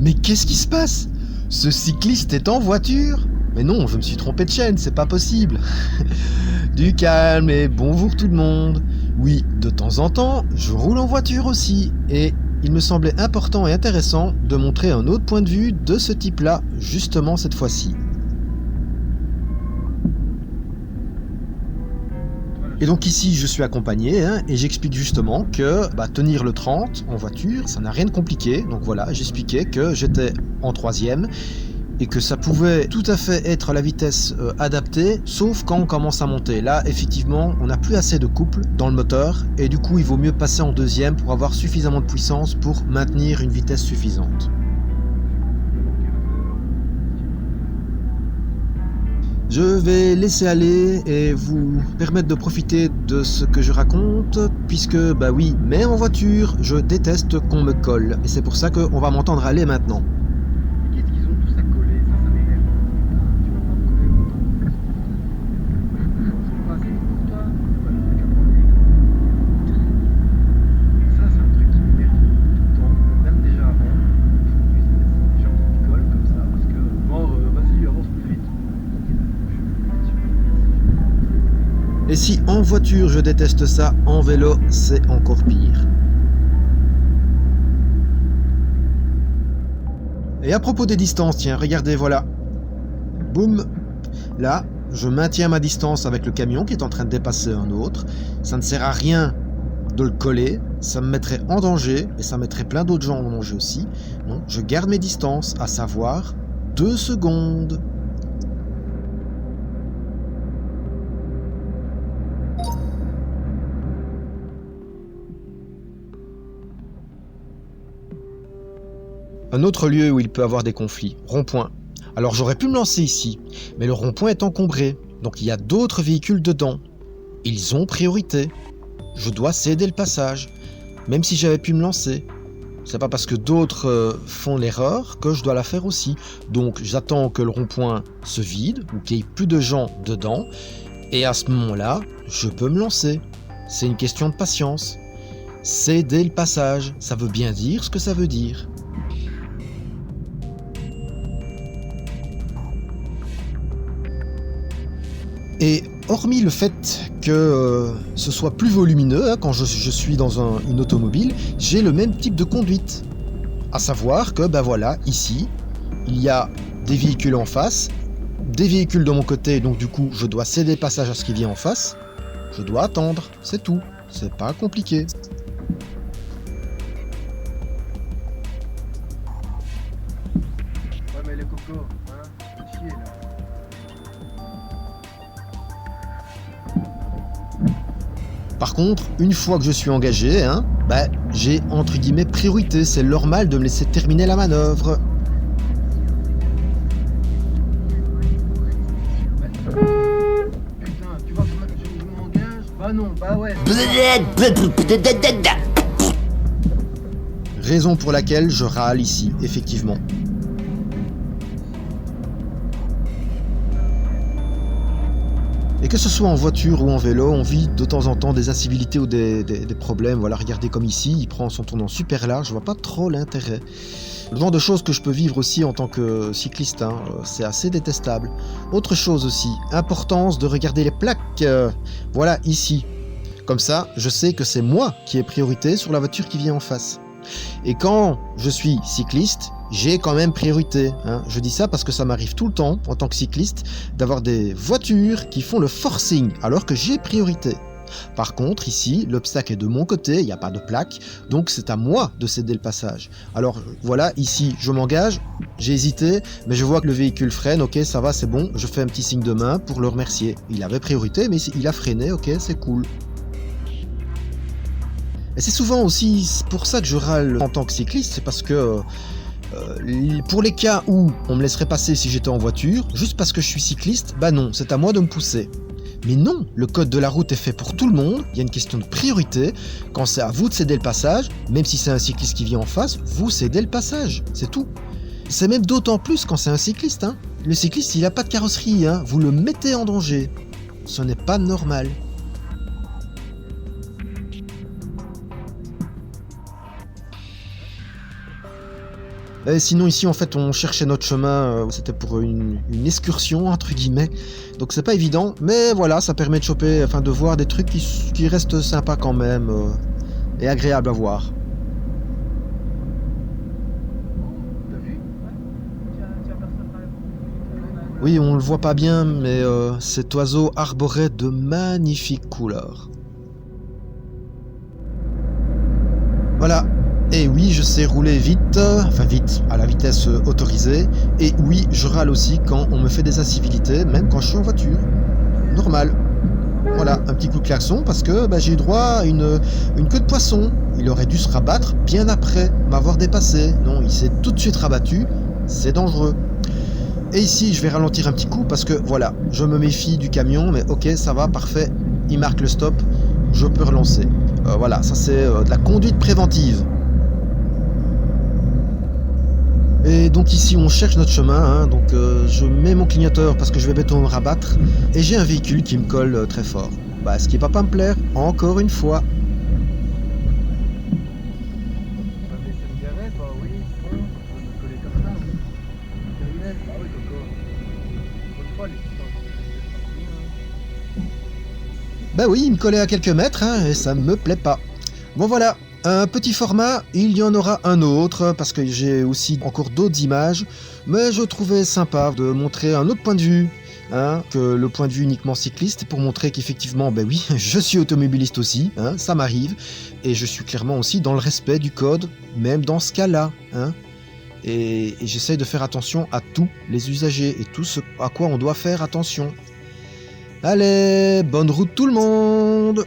Mais qu'est-ce qui se passe? Ce cycliste est en voiture? Mais non, je me suis trompé de chaîne, c'est pas possible. Du calme et bonjour tout le monde. Oui, de temps en temps, je roule en voiture aussi, et il me semblait important et intéressant de montrer un autre point de vue de ce type-là, justement cette fois-ci. Et donc ici, je suis accompagné, et j'explique justement que tenir le 30 en voiture, ça n'a rien de compliqué. Donc voilà, j'expliquais que j'étais en 3e et que ça pouvait tout à fait être la vitesse adaptée, sauf quand on commence à monter. Là, effectivement, on n'a plus assez de couple dans le moteur et du coup, il vaut mieux passer en 2e pour avoir suffisamment de puissance pour maintenir une vitesse suffisante. Je vais laisser aller et vous permettre de profiter de ce que je raconte, puisque, oui, mais en voiture, je déteste qu'on me colle. Et c'est pour ça qu'on va m'entendre aller maintenant. Qu'est-ce qu'ils ont tous à coller? Ça m'énerve. Tu vas pas me coller longtemps. Ils sont pas assez pour toi. Voilà, t'as qu'à prendre les. Ça, c'est un truc qui m'énerve tout le temps, même déjà avant. Les gens qui me collent comme ça, parce que, bon, vas-y, avance plus vite. Et si en voiture je déteste ça, en vélo c'est encore pire. Et à propos des distances, tiens, regardez, voilà. Boum. Là, je maintiens ma distance avec le camion qui est en train de dépasser un autre. Ça ne sert à rien de le coller, ça me mettrait en danger, et ça mettrait plein d'autres gens en danger aussi. Non, je garde mes distances, à savoir 2 secondes. Un autre lieu où il peut avoir des conflits, rond-point. Alors j'aurais pu me lancer ici, mais le rond-point est encombré, donc il y a d'autres véhicules dedans. Ils ont priorité. Je dois céder le passage, même si j'avais pu me lancer. C'est pas parce que d'autres font l'erreur que je dois la faire aussi. Donc j'attends que le rond-point se vide, ou qu'il y ait plus de gens dedans, et à ce moment-là, je peux me lancer. C'est une question de patience. Céder le passage, ça veut bien dire ce que ça veut dire. Et hormis le fait que ce soit plus volumineux quand je suis dans une automobile, j'ai le même type de conduite. À savoir que, voilà, ici, il y a des véhicules en face, des véhicules de mon côté, donc du coup, je dois céder passage à ce qui vient en face. Je dois attendre, c'est tout. C'est pas compliqué. Ouais, mais les cocos, hein, c'est chier là. Par contre, une fois que je suis engagé, j'ai entre guillemets priorité. C'est normal de me laisser terminer la manœuvre. Putain, tu vois comment je m'engage? Bah non, bah ouais. Raison pour laquelle je râle ici, effectivement. Et que ce soit en voiture ou en vélo, on vit de temps en temps des incivilités ou des problèmes. Voilà, regardez comme ici, il prend son tournant super large, je vois pas trop l'intérêt. Le genre de choses que je peux vivre aussi en tant que cycliste, c'est assez détestable. Autre chose aussi, importance de regarder les plaques, voilà ici. Comme ça, je sais que c'est moi qui ai priorité sur la voiture qui vient en face. Et quand je suis cycliste, j'ai quand même priorité. Je dis ça parce que ça m'arrive tout le temps, en tant que cycliste, d'avoir des voitures qui font le forcing, alors que j'ai priorité. Par contre, ici, l'obstacle est de mon côté, il n'y a pas de plaque, donc c'est à moi de céder le passage. Alors voilà, ici, je m'engage, j'ai hésité, mais je vois que le véhicule freine, ok, ça va, c'est bon, je fais un petit signe de main pour le remercier. Il avait priorité, mais il a freiné, ok, c'est cool. Et c'est souvent aussi pour ça que je râle en tant que cycliste, c'est parce que pour les cas où on me laisserait passer si j'étais en voiture, juste parce que je suis cycliste, non, c'est à moi de me pousser. Mais non, le code de la route est fait pour tout le monde, il y a une question de priorité. Quand c'est à vous de céder le passage, même si c'est un cycliste qui vient en face, vous cédez le passage, c'est tout. C'est même d'autant plus quand c'est un cycliste. Le cycliste, il n'a pas de carrosserie, vous le mettez en danger. Ce n'est pas normal. Et sinon ici en fait on cherchait notre chemin, c'était pour une excursion entre guillemets, donc c'est pas évident, mais voilà, ça permet de choper, enfin de voir des trucs qui restent sympas quand même, et agréables à voir. T'as vu? Tu as personne par exemple. Oui, on le voit pas bien, mais cet oiseau arborait de magnifiques couleurs. Voilà. Et oui, je sais rouler vite, enfin vite, à la vitesse autorisée. Et oui, je râle aussi quand on me fait des incivilités, même quand je suis en voiture. Normal. Voilà, un petit coup de klaxon parce que j'ai eu droit à une queue de poisson. Il aurait dû se rabattre bien après m'avoir dépassé. Non, il s'est tout de suite rabattu. C'est dangereux. Et ici, je vais ralentir un petit coup parce que voilà, je me méfie du camion, mais ok, ça va, parfait. Il marque le stop, je peux relancer. Voilà, ça c'est de la conduite préventive. Et donc ici on cherche notre chemin, hein, donc je mets mon clignoteur parce que je vais bientôt me rabattre, et j'ai un véhicule qui me colle très fort. Ce qui va pas me plaire, encore une fois. Bah, mais c'est une garette, bah oui, bon, on va me coller comme ça, oui. Terminal, bah oui, Coco. Bonne fois, les putains, Oui, il me collait à quelques mètres, hein, et ça me plaît pas. Bon voilà, un petit format, il y en aura un autre, parce que j'ai aussi encore d'autres images, mais je trouvais sympa de montrer un autre point de vue, hein, que le point de vue uniquement cycliste, pour montrer qu'effectivement, oui, je suis automobiliste aussi, hein, ça m'arrive, et je suis clairement aussi dans le respect du code, même dans ce cas-là, hein, et j'essaye de faire attention à tous les usagers, et tout ce à quoi on doit faire attention. Allez, bonne route tout le monde!